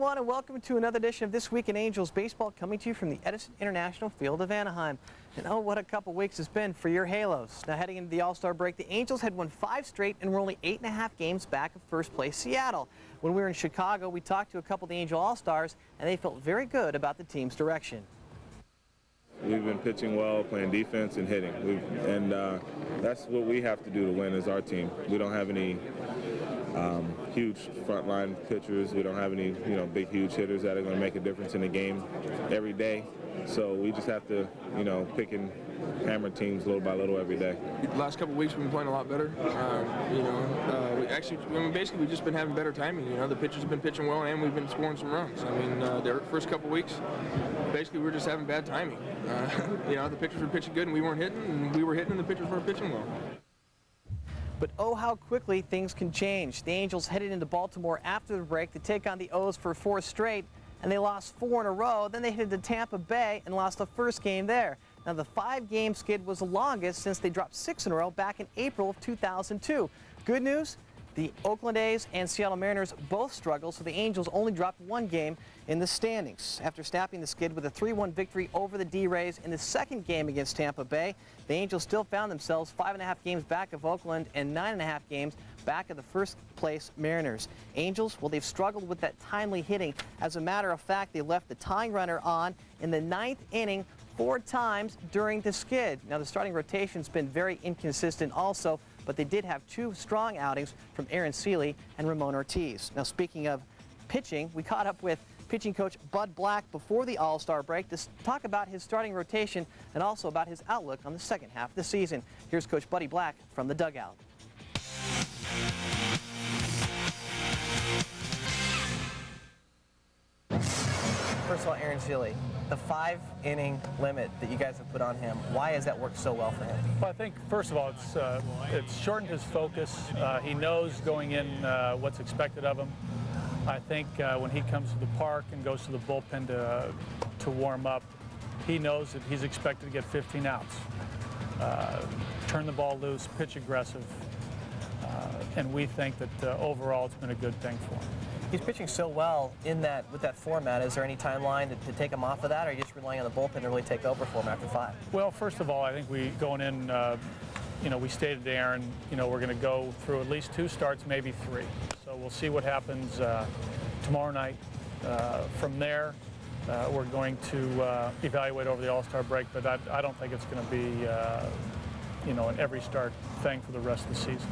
everyone, and welcome to another edition of This Week in Angels Baseball, coming to you from the Edison International Field of Anaheim. And oh, what a couple weeks it's been for your Halos. Now, heading into the All-Star break, the Angels had won 5 straight and were only 8.5 games back of first place Seattle. When we were in Chicago, we talked to a couple of the Angel All-Stars, and they felt very good about the team's direction. We've been pitching well, playing defense and hitting. That's what we have to do to win as our team. We don't have any huge frontline pitchers. We don't have any, big, huge hitters that are going to make a difference in the game every day. So we just have to, pick and hammer teams little by little every day. The last couple of weeks we've been playing a lot better. We've just been having better timing. The pitchers have been pitching well, and we've been scoring some runs. The first couple of weeks, basically we were just having bad timing. The pitchers were pitching good, and we weren't hitting, and we were hitting, and the pitchers weren't pitching well. But oh, how quickly things can change. The Angels headed into Baltimore after the break to take on the O's for 4 straight, and they lost 4 in a row. Then they headed to Tampa Bay and lost the first game there. Now, the 5-game skid was the longest since they dropped 6 in a row back in April of 2002. Good news, the Oakland A's and Seattle Mariners both struggled, so the Angels only dropped 1 game in the standings. After snapping the skid with a 3-1 victory over the D-Rays in the second game against Tampa Bay, the Angels still found themselves 5.5 games back of Oakland and 9.5 games back of the first-place Mariners. Angels, well, they've struggled with that timely hitting. As a matter of fact, they left the tying runner on in the 9th inning 4 times during the skid. Now, the starting rotation's been very inconsistent also, but they did have 2 strong outings from Aaron Seeley and Ramon Ortiz. Now, speaking of pitching, we caught up with pitching coach Bud Black before the All-Star break to talk about his starting rotation and also about his outlook on the second half of the season. Here's Coach Buddy Black from the dugout. First of all, Aaron Seeley, the 5-inning limit that you guys have put on him, why has that worked so well for him? Well, I think, first of all, it's shortened his focus. He knows going in what's expected of him. I think when he comes to the park and goes to the bullpen to warm up, he knows that he's expected to get 15 outs. Turn the ball loose, pitch aggressive, and we think that overall it's been a good thing for him. He's pitching so well with that format. Is there any timeline to take him off of that, or are you just relying on the bullpen to really take over for him after 5? Well, first of all, I think going in, we stated to Aaron, we're going to go through at least 2 starts, maybe 3. So we'll see what happens tomorrow night. From there, we're going to evaluate over the All-Star break, but I don't think it's going to be, an every start thing for the rest of the season.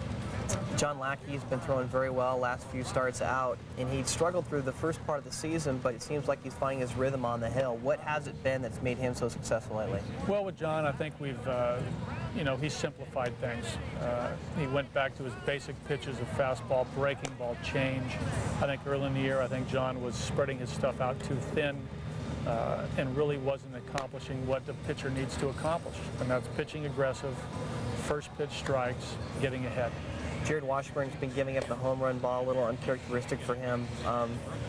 John Lackey's been throwing very well last few starts out, and he struggled through the first part of the season, but it seems like he's finding his rhythm on the hill. What has it been that's made him so successful lately? Well, with John, I think we've, he's simplified things. He went back to his basic pitches of fastball, breaking ball, change. I think early in the year, I think John was spreading his stuff out too thin and really wasn't accomplishing what the pitcher needs to accomplish, and that's pitching aggressive, first pitch strikes, getting ahead. Jared Washburn's been giving up the home run ball, a little uncharacteristic for him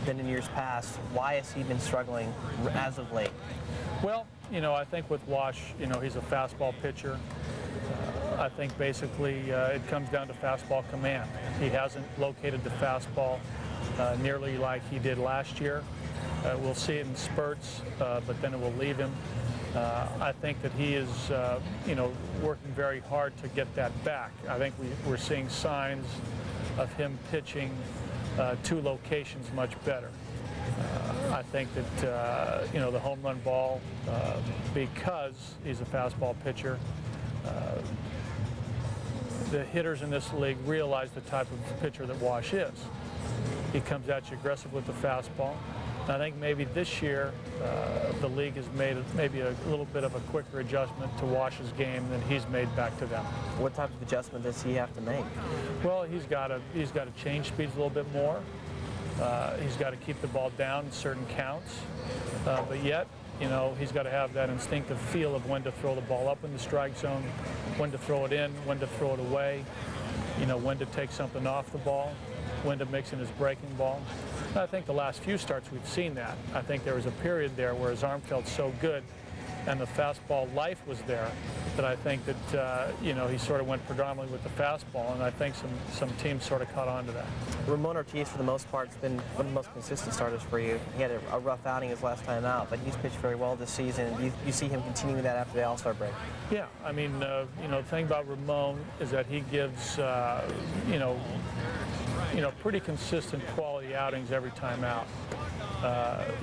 than in years past. Why has he been struggling as of late? Well, I think with Wash, he's a fastball pitcher. I think basically it comes down to fastball command. He hasn't located the fastball nearly like he did last year. We'll see it in spurts, but then it will leave him. I think that he is, working very hard to get that back. I think we're seeing signs of him pitching 2 locations much better. I think that, the home run ball, because he's a fastball pitcher, the hitters in this league realize the type of pitcher that Wash is. He comes at you aggressive with the fastball. I think maybe this year the league has made maybe a little bit of a quicker adjustment to Wash's game than he's made back to them. What type of adjustment does he have to make? Well, he's got to change speeds a little bit more. He's got to keep the ball down in certain counts, but yet, he's got to have that instinctive feel of when to throw the ball up in the strike zone, when to throw it in, when to throw it away, when to take something off the ball, when to mix in his breaking ball. I think the last few starts we've seen that. I think there was a period there where his arm felt so good and the fastball life was there that I think that, you know, he sort of went predominantly with the fastball, and I think some teams sort of caught on to that. Ramon Ortiz, for the most part, has been one of the most consistent starters for you. He had a rough outing his last time out, but he's pitched very well this season. Do you see him continuing that after the All-Star break? Yeah, I mean, you know, the thing about Ramon is that he gives, you know, pretty consistent quality outings every time out.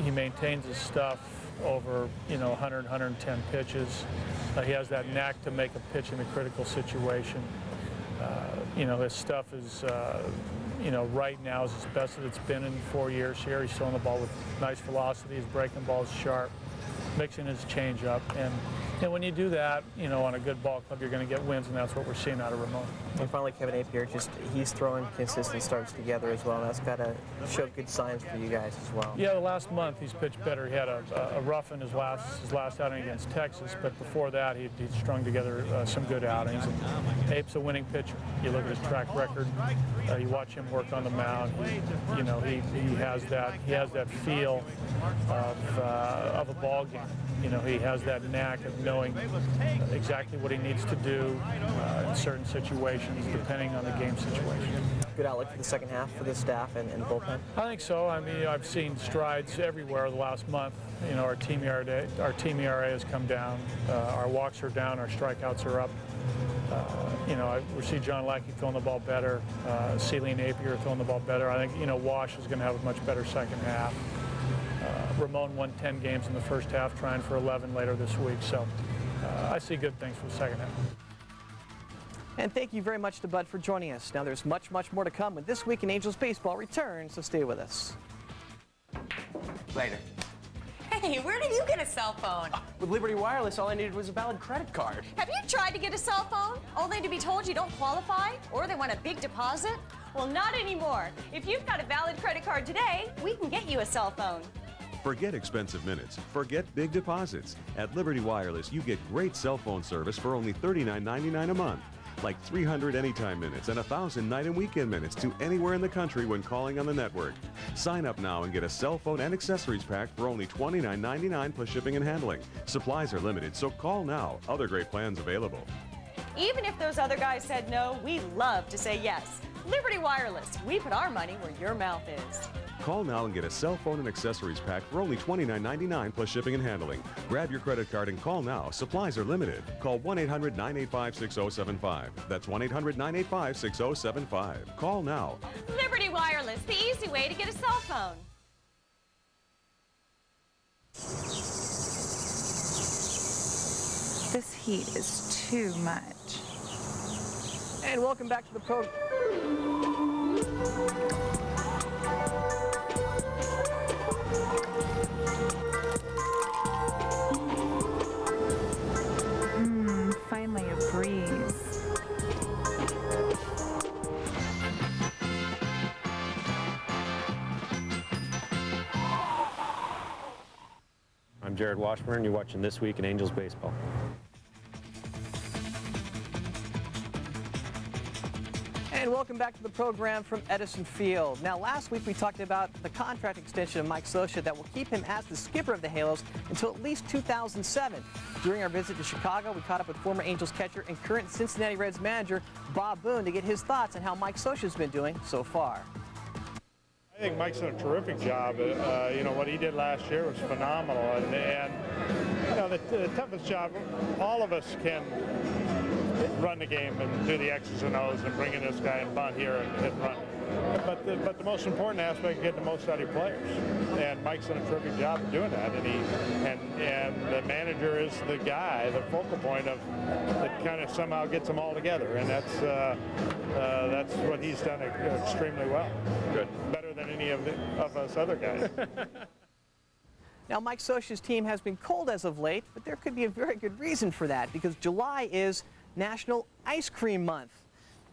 He maintains his stuff over, you know, 100, 110 pitches. He has that knack to make a pitch in a critical situation. You know, his stuff is, you know, right now is as best as it's been in 4 years here. He's throwing the ball with nice velocity. His breaking ball is sharp, mixing his changeup. And when you do that, you know, on a good ball club, you're going to get wins, and that's what we're seeing out of Ramon. And finally, Kevin Napier, he's throwing consistent starts together as well, and that's got to show good signs for you guys as well. Yeah, the last month he's pitched better. He had a rough in his last outing against Texas, but before that he'd strung together some good outings. And Ape's a winning pitcher. You look at his track record. You watch him work on the mound. You know, he has that feel of a ball game. You know, he has that knack of knowing exactly what he needs to do in certain situations, depending on the game situation. Good outlook for the second half for the staff and the bullpen? I think so. I mean, I've seen strides everywhere the last month. You know, our team ERA has come down. Our walks are down. Our strikeouts are up. You know, we see John Lackey throwing the ball better. Celine Napier throwing the ball better. I think, you know, Wash is going to have a much better second half. Ramon won 10 games in the first half, trying for 11 later this week. So I see good things for the second half. And thank you very much to Bud for joining us. Now there's much, much more to come when This Week in Angels Baseball returns, so stay with us. Later. Hey, where did you get a cell phone? With Liberty Wireless, all I needed was a valid credit card. Have you tried to get a cell phone, only to be told you don't qualify, or they want a big deposit? Well, not anymore. If you've got a valid credit card today, we can get you a cell phone. Forget expensive minutes. Forget big deposits. At Liberty Wireless, you get great cell phone service for only $39.99 a month. Like 300 anytime minutes and 1,000 night and weekend minutes to anywhere in the country when calling on the network. Sign up now and get a cell phone and accessories pack for only $29.99 plus shipping and handling. Supplies are limited, so call now. Other great plans available. Even if those other guys said no, we love to say yes. Liberty Wireless, we put our money where your mouth is. Call now and get a cell phone and accessories pack for only $29.99 plus shipping and handling. Grab your credit card and call now. Supplies are limited. Call 1-800-985-6075. That's 1-800-985-6075. Call now. Liberty Wireless, the easy way to get a cell phone. This heat is too much. And welcome back to the program. Finally a breeze. I'm Jared Washburn. You're watching This Week in Angels Baseball. And welcome back to the program from Edison Field. Now, last week we talked about the contract extension of Mike Scioscia that will keep him as the skipper of the Halos until at least 2007. During our visit to Chicago, we caught up with former Angels catcher and current Cincinnati Reds manager Bob Boone to get his thoughts on how Mike Scioscia's been doing so far. I think Mike's done a terrific job. You know, what he did last year was phenomenal. And you know, the toughest job, all of us can run the game and do the X's and O's and bring in this guy and bunt here and hit run. But the most important aspect is getting the most out of your players. And Mike's done a terrific job of doing that. And the manager is the guy, the focal point of that kind of somehow gets them all together. And that's what he's done extremely well. Good. Better than any of us other guys. Now, Mike Scioscia's team has been cold as of late, but there could be a very good reason for that, because July is National Ice Cream Month.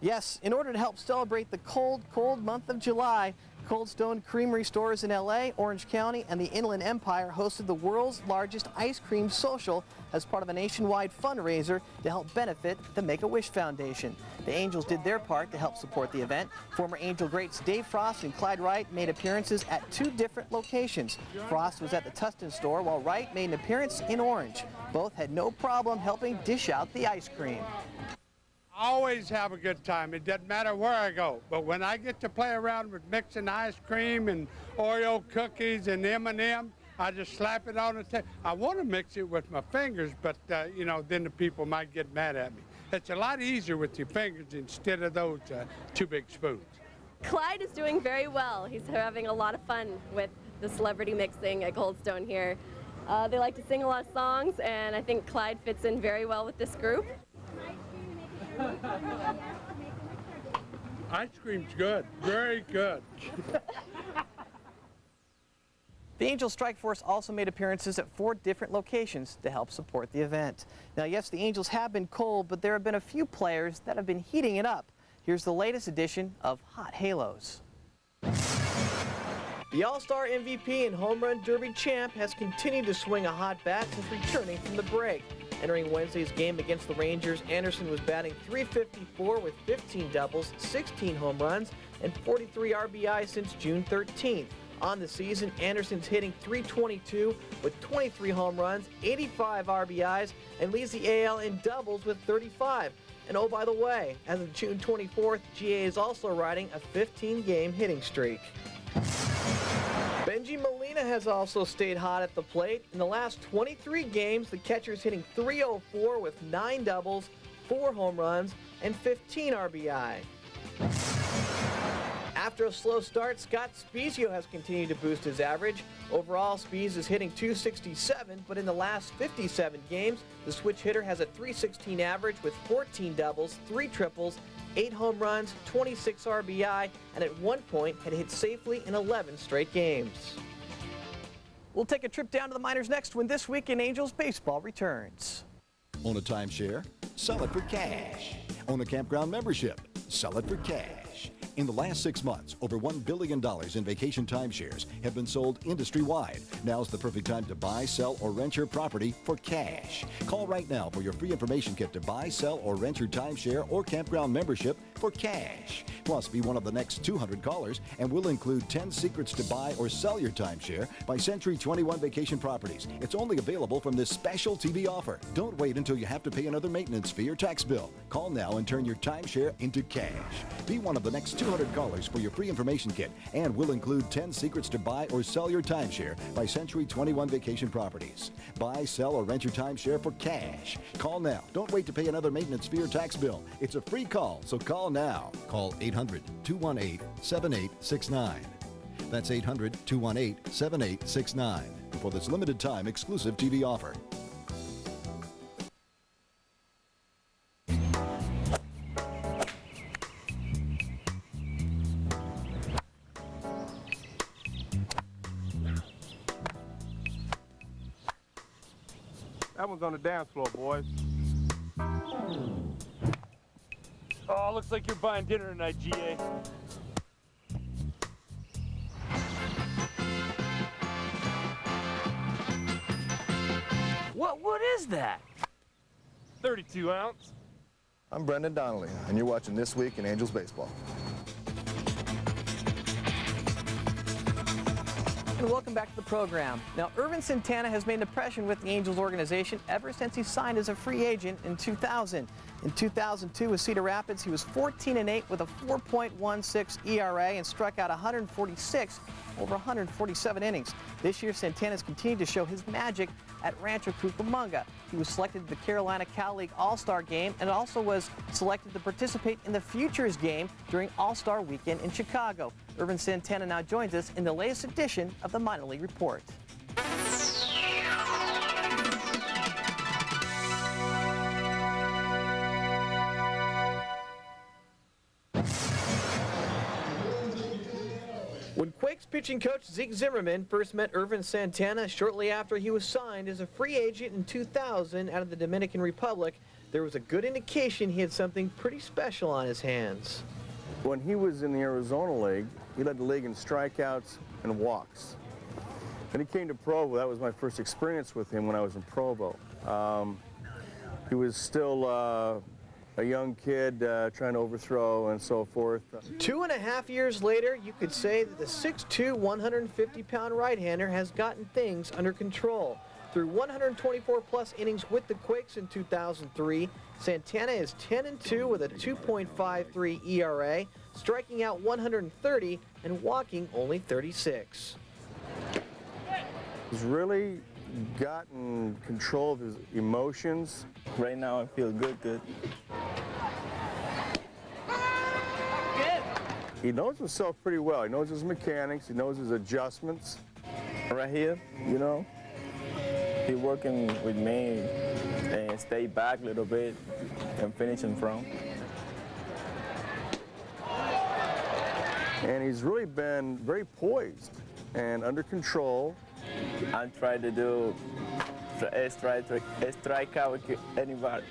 Yes, in order to help celebrate the cold, cold month of July, Cold Stone Creamery stores in LA, Orange County, and the Inland Empire hosted the world's largest ice cream social as part of a nationwide fundraiser to help benefit the Make-A-Wish Foundation. The Angels did their part to help support the event. Former Angel greats Dave Frost and Clyde Wright made appearances at 2 different locations. Frost was at the Tustin store while Wright made an appearance in Orange. Both had no problem helping dish out the ice cream. I always have a good time. It doesn't matter where I go. But when I get to play around with mixing ice cream and Oreo cookies and M&M, I just slap it on the table. I want to mix it with my fingers, but, you know, then the people might get mad at me. It's a lot easier with your fingers instead of those 2 big spoons. Clyde is doing very well. He's having a lot of fun with the celebrity mixing at Cold Stone here. They like to sing a lot of songs, and I think Clyde fits in very well with this group. Ice cream's good, very good. The Angels Strike Force also made appearances at 4 different locations to help support the event. Now, yes, the Angels have been cold, but there have been a few players that have been heating it up. Here's the latest edition of Hot Halos. The All-Star MVP and Home Run Derby champ has continued to swing a hot bat since returning from the break. Entering Wednesday's game against the Rangers, Anderson was batting .354 with 15 doubles, 16 home runs, and 43 RBI since June 13th. On the season, Anderson's hitting .322 with 23 home runs, 85 RBIs, and leads the AL in doubles with 35. And oh, by the way, as of June 24th, GA is also riding a 15-game hitting streak. Benji Molina has also stayed hot at the plate. In the last 23 games, the catcher's hitting .304 with 9 doubles, 4 home runs, and 15 RBI. After a slow start, Scott Spiezio has continued to boost his average. Overall, Spiez is hitting .267, but in the last 57 games, the switch hitter has a .316 average with 14 doubles, 3 triples, 8 home runs, 26 RBI, and at one point had hit safely in 11 straight games. We'll take a trip down to the minors next when This Week in Angels baseball returns. Own a timeshare? Sell it for cash. Own a campground membership? Sell it for cash. In the last 6 months, over $1 billion in vacation timeshares have been sold industry-wide. Now's the perfect time to buy, sell, or rent your property for cash. Call right now for your free information kit to buy, sell, or rent your timeshare or campground membership for cash. Plus, be one of the next 200 callers, and we'll include 10 secrets to buy or sell your timeshare by Century 21 Vacation Properties. It's only available from this special TV offer. Don't wait until you have to pay another maintenance fee or tax bill. Call now and turn your timeshare into cash. Be one of the next 200 callers for your free information kit, and we'll include 10 secrets to buy or sell your timeshare by Century 21 Vacation Properties. Buy, sell, or rent your timeshare for cash. Call now. Don't wait to pay another maintenance fee or tax bill. It's a free call, so call now. Call 800-218-7869. That's 800-218-7869 for this limited time exclusive TV offer. That one's on the dance floor, boys. Oh, looks like you're buying dinner tonight, GA. What is that? 32 ounce. I'm Brendan Donnelly, and you're watching This Week in Angels Baseball. And welcome back to the program. Now, Ervin Santana has made an impression with the Angels organization ever since he signed as a free agent in 2000. In 2002 with Cedar Rapids, he was 14-8 with a 4.16 ERA and struck out 146 over 147 innings. This year, Santana's continued to show his magic at Rancho Cucamonga. He was selected to the Carolina Cal League All-Star Game and also was selected to participate in the Futures Game during All-Star Weekend in Chicago. Ervin Santana now joins us in the latest edition of the Minor League Report. When Quakes pitching coach Zeke Zimmerman first met Ervin Santana shortly after he was signed as a free agent in 2000 out of the Dominican Republic, there was a good indication he had something pretty special on his hands. When he was in the Arizona League, He led the league in strikeouts and walks. Then he came to Provo. That was my first experience with him when I was in Provo. He was still a young kid trying to overthrow and so forth. 2.5 years later, you could say that the 6'2", 150-pound right-hander has gotten things under control. Through 124-plus innings with the Quakes in 2003, Santana is 10-2 with a 2.53 ERA, striking out 130 and walking only 36. He's really gotten control of his emotions. Right now I feel good. He knows himself pretty well. He knows his mechanics, he knows his adjustments. Right here, you know, he working with me and stay back a little bit and finish in front. And he's really been very poised and under control. I try to do a strike out with anybody.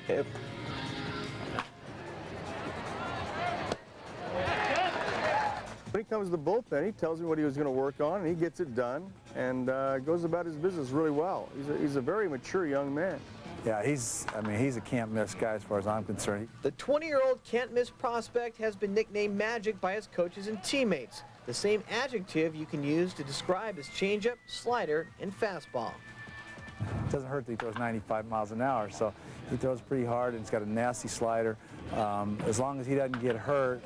When he comes to the bullpen, he tells me what he was going to work on, and he gets it done, and goes about his business really well. He's a very mature young man. Yeah, he's a can't-miss guy as far as I'm concerned. The 20-year-old can't-miss prospect has been nicknamed Magic by his coaches and teammates, the same adjective you can use to describe his changeup, slider, and fastball. It doesn't hurt that he throws 95 miles an hour, so he throws pretty hard, and he's got a nasty slider. As long as he doesn't get hurt,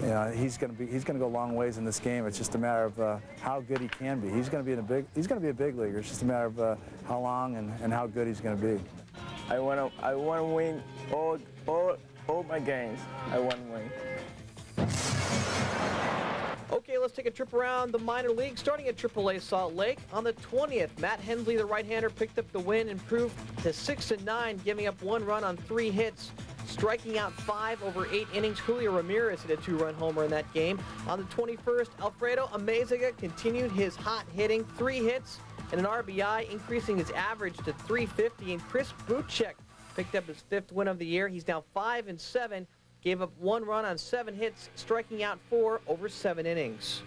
you know, he's going to go a long ways in this game. It's just a matter of how good he can be. He's going to be a big leaguer. It's just a matter of how long and how good he's going to be. I want to win all my games. I want to win. Okay, let's take a trip around the minor league, starting at AAA Salt Lake. On the 20th, Matt Hensley, the right-hander, picked up the win, improved to 6-9, giving up 1 run on 3 hits, striking out 5 over 8 innings. Julio Ramirez hit a 2-run homer in that game. On the 21st, Alfredo Amezaga continued his hot hitting, 3 hits and an RBI, increasing his average to 350. And Chris Buchek picked up his 5th win of the year. He's now 5-7. Gave up 1 run on 7 hits, striking out 4 over 7 innings.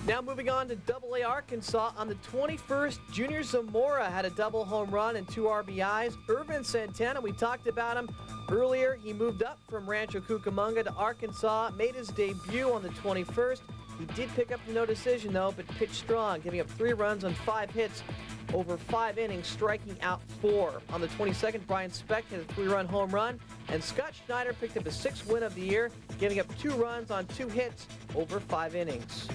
Now moving on to AA Arkansas. On the 21st, Junior Zamora had a double home run and 2 RBIs. Irvin Santana, we talked about him earlier. He moved up from Rancho Cucamonga to Arkansas, made his debut on the 21st. He did pick up the no decision, though, but pitched strong, giving up 3 runs on 5 hits over 5 innings, striking out 4. On the 22nd, Brian Speck hit a 3-run home run, and Scott Schneider picked up his 6th win of the year, giving up 2 runs on 2 hits over 5 innings.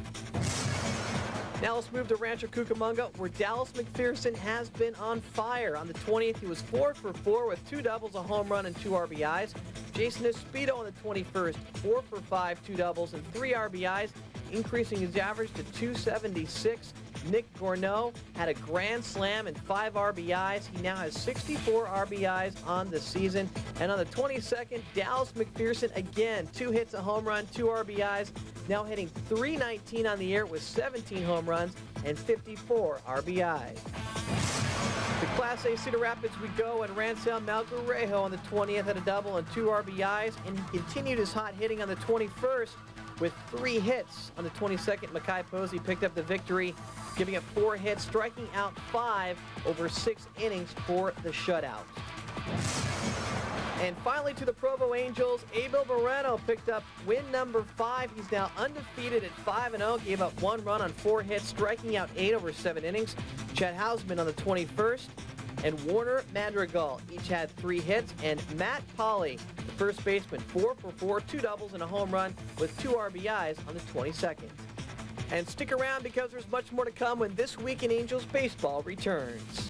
Now let's move to Rancho Cucamonga, where Dallas McPherson has been on fire. On the 20th, he was 4 for 4 with 2 doubles, a home run, and 2 RBIs. Jason Espedo on the 21st, 4 for 5, 2 doubles, and 3 RBIs, increasing his average to 276. Nick Gourneau had a grand slam and 5 RBIs. He now has 64 RBIs on the season. And on the 22nd, Dallas McPherson again, 2 hits, a home run, 2 RBIs, now hitting .319 on the year with 17 home runs and 54 RBIs. To Class A Cedar Rapids we go, and Rancel Malgarejo on the 20th had a double and 2 RBIs, and he continued his hot hitting on the 21st with 3 hits. On the 22nd, Makai Posey picked up the victory, giving up 4 hits, striking out 5 over 6 innings for the shutout. And finally to the Provo Angels, Abel Moreno picked up win number 5. He's now undefeated at 5-0, gave up 1 run on 4 hits, striking out 8 over 7 innings. Chad Hausman on the 21st, and Warner Madrigal each had 3 hits, and Matt Pauley, the first baseman, 4 for 4, 2 doubles and a home run with 2 RBIs on the 22nd. And stick around because there's much more to come when This Week in Angels Baseball returns.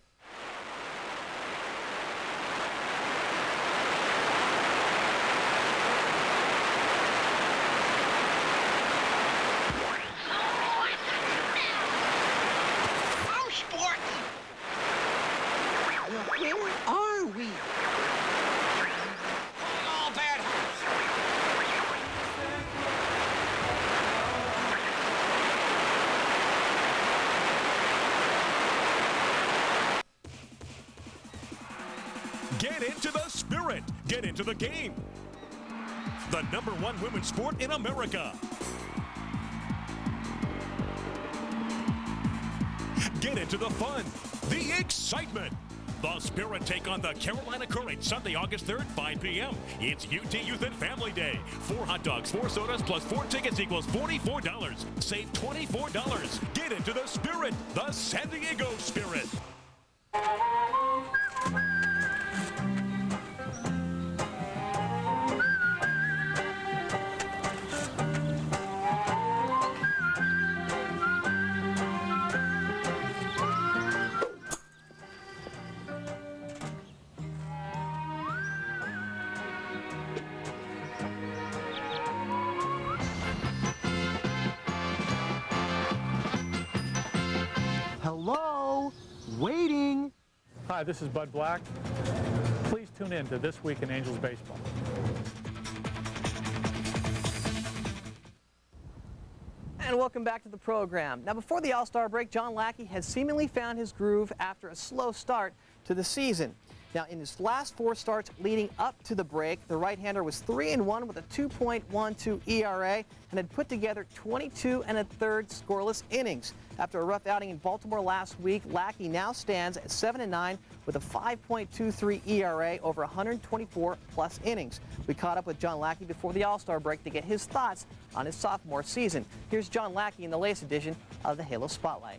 Get into the spirit. Get into the game. The #1 women's sport in America. Get into the fun, the excitement. The Spirit take on the Carolina Courage Sunday, August 3rd, 5 p.m. It's UT Youth and Family Day. 4 hot dogs, 4 sodas, plus 4 tickets equals $44. Save $24. Get into the Spirit, the San Diego Spirit. Hello? Waiting. Hi, this is Bud Black. Please tune in to This Week in Angels Baseball. And welcome back to the program. Now, before the All-Star break, John Lackey has seemingly found his groove after a slow start to the season. Now, in his last 4 starts leading up to the break, the right-hander was 3-1 with a 2.12 ERA and had put together 22 1/3 scoreless innings. After a rough outing in Baltimore last week, Lackey now stands at 7-9 with a 5.23 ERA over 124-plus innings. We caught up with John Lackey before the All-Star break to get his thoughts on his sophomore season. Here's John Lackey in the latest edition of the Halo Spotlight.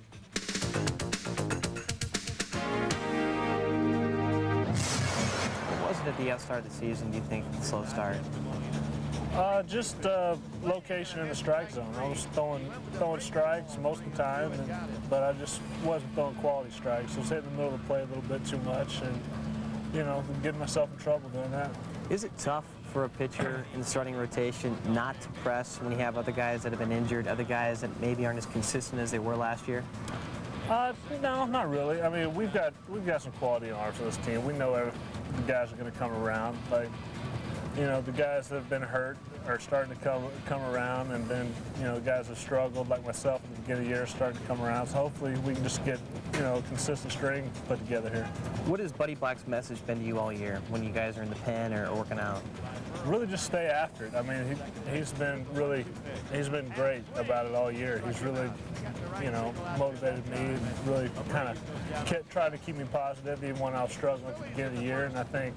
What was it at the start of the season, do you think, the slow start? Just location in the strike zone. I was throwing strikes most of the time, but I just wasn't throwing quality strikes. So I was hitting the middle of the plate a little bit too much, and getting myself in trouble doing that. Is it tough for a pitcher in the starting rotation not to press when you have other guys that have been injured, other guys that maybe aren't as consistent as they were last year? No, not really. I mean, we've got some quality arms on this team. We know the guys are going to come around. Like, the guys that have been hurt are starting to come around, and then, the guys that struggled, like myself at the beginning of the year, are starting to come around. So hopefully we can just get, a consistent string put together here. What has Buddy Black's message been to you all year when you guys are in the pen or working out? Really just stay after it. I mean, he's been great about it all year. He's really, motivated me and really kind of tried to keep me positive even when I was struggling at the beginning of the year. And I think,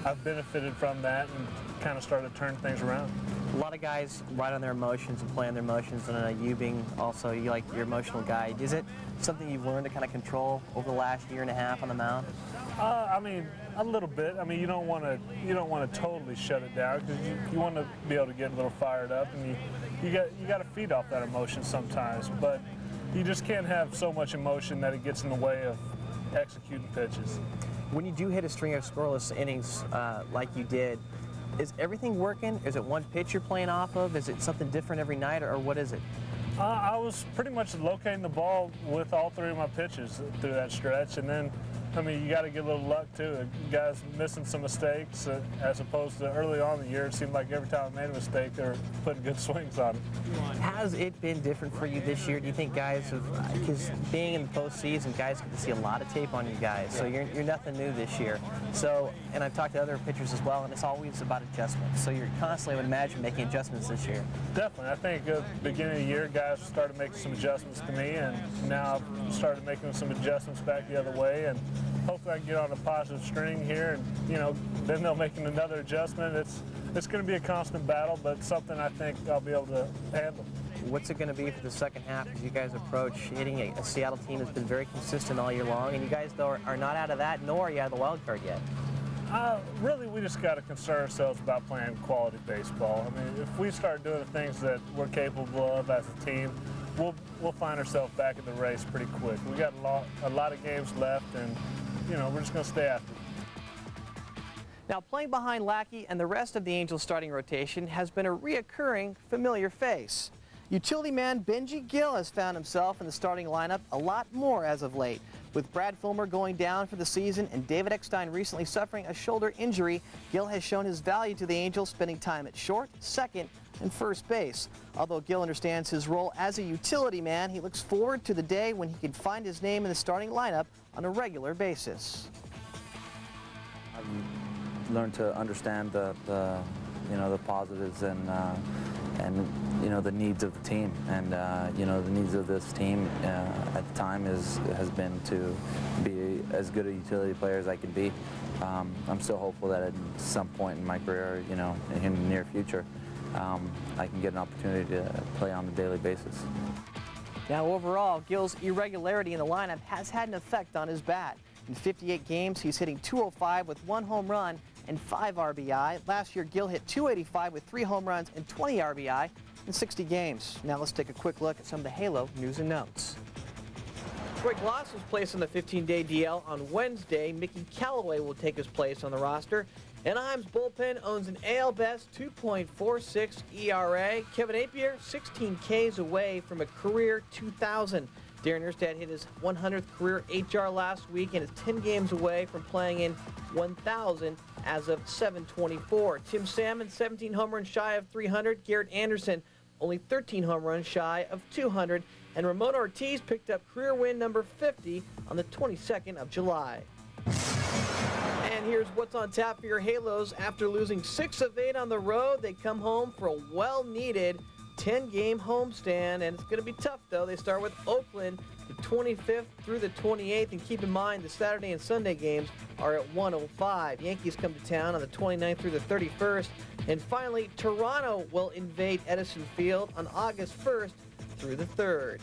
I've benefited from that and kind of started to turn things around. A lot of guys ride on their emotions and play on their emotions, and you being also your emotional guy. Is it something you've learned to kind of control over the last year and a half on the mound? I mean, a little bit. I mean, you don't want to totally shut it down, because you want to be able to get a little fired up, and you got to feed off that emotion sometimes. But you just can't have so much emotion that it gets in the way of executing pitches. When you do hit a string of scoreless innings like you did, is everything working? Is it one pitch you're playing off of? Is it something different every night, or what is it? I was pretty much locating the ball with all 3 of my pitches through that stretch, and then, I mean, you got to get a little luck too. Guys missing some mistakes, as opposed to early on in the year, it seemed like every time I made a mistake, they were putting good swings on it. Has it been different for you this year? Do you think guys have, because being in the postseason, guys get to see a lot of tape on you guys, so you're nothing new this year. So, and I've talked to other pitchers as well, and it's always about adjustments. So you're constantly, I would imagine, making adjustments this year. Definitely. I think at the beginning of the year, guys started making some adjustments to me, and now I've started making some adjustments back the other way, and hopefully I can get on a positive string here, and then they'll make another adjustment. It's going to be a constant battle, but something I think I'll be able to handle. What's it going to be for the second half as you guys approach hitting a Seattle team that's been very consistent all year long, and you guys though are not out of that, nor are you out of the wild card yet? Really, we just got to concern ourselves about playing quality baseball. I mean, if we start doing the things that we're capable of as a team, we'll find ourselves back in the race pretty quick. We got a lot of games left, and we're just going to stay after it. Now, playing behind Lackey and the rest of the Angels starting rotation has been a reoccurring familiar face. Utility man Benji Gill has found himself in the starting lineup a lot more as of late. With Brad Fulmer going down for the season and David Eckstein recently suffering a shoulder injury, Gill has shown his value to the Angels, spending time at short, second, and first base. Although Gill understands his role as a utility man, he looks forward to the day when he can find his name in the starting lineup on a regular basis. I've learned to understand the positives and you know, the needs of the team. And you know, the needs of this team at the time has been to be as good a utility player as I can be. I'm still hopeful that at some point in my career, you know, in the near future, I can get an opportunity to play on a daily basis. Now overall, Gil's irregularity in the lineup has had an effect on his bat. In 58 games, he's hitting .205 with 1 home run and 5 RBI. Last year, Gil hit .285 with 3 home runs and 20 RBI in 60 games. Now let's take a quick look at some of the Halo news and notes. Troy Gloss was placed on the 15-day DL on Wednesday. Mickey Callaway will take his place on the roster. Anaheim's bullpen owns an AL best 2.46 ERA. Kevin Napier, 16 Ks away from a career 2,000. Darren Erstad hit his 100th career HR last week and is 10 games away from playing in 1,000 as of 7/24. Tim Salmon, 17 home runs shy of 300. Garrett Anderson, only 13 home runs shy of 200. And Ramon Ortiz picked up career win number 50 on the 22nd of July. And here's what's on tap for your Halos. After losing 6 of 8 on the road, they come home for a well-needed 10-game homestand, and it's going to be tough, though. They start with Oakland the 25th through the 28th, and keep in mind the Saturday and Sunday games are at 1:05. Yankees come to town on the 29th through the 31st, and finally, Toronto will invade Edison Field on August 1st through the 3rd.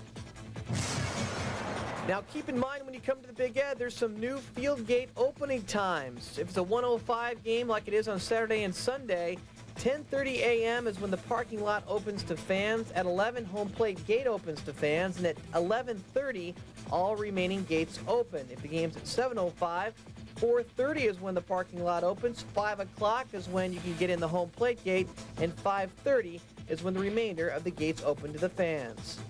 Now keep in mind when you come to the Big Ed, there's some new field gate opening times. If it's a 1:05 game like it is on Saturday and Sunday, 10:30 a.m. is when the parking lot opens to fans. At 11, home plate gate opens to fans. And at 11:30, all remaining gates open. If the game's at 7:05, 4:30 is when the parking lot opens. 5 o'clock is when you can get in the home plate gate. And 5:30 is when the remainder of the gates open to the fans.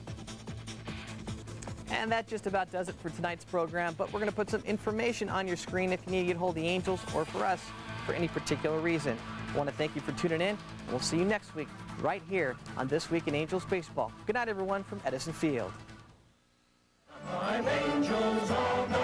And that just about does it for tonight's program, but we're going to put some information on your screen if you need to get hold of the Angels or for us for any particular reason. I want to thank you for tuning in, and we'll see you next week right here on This Week in Angels Baseball. Good night, everyone, from Edison Field. I'm Angels all night.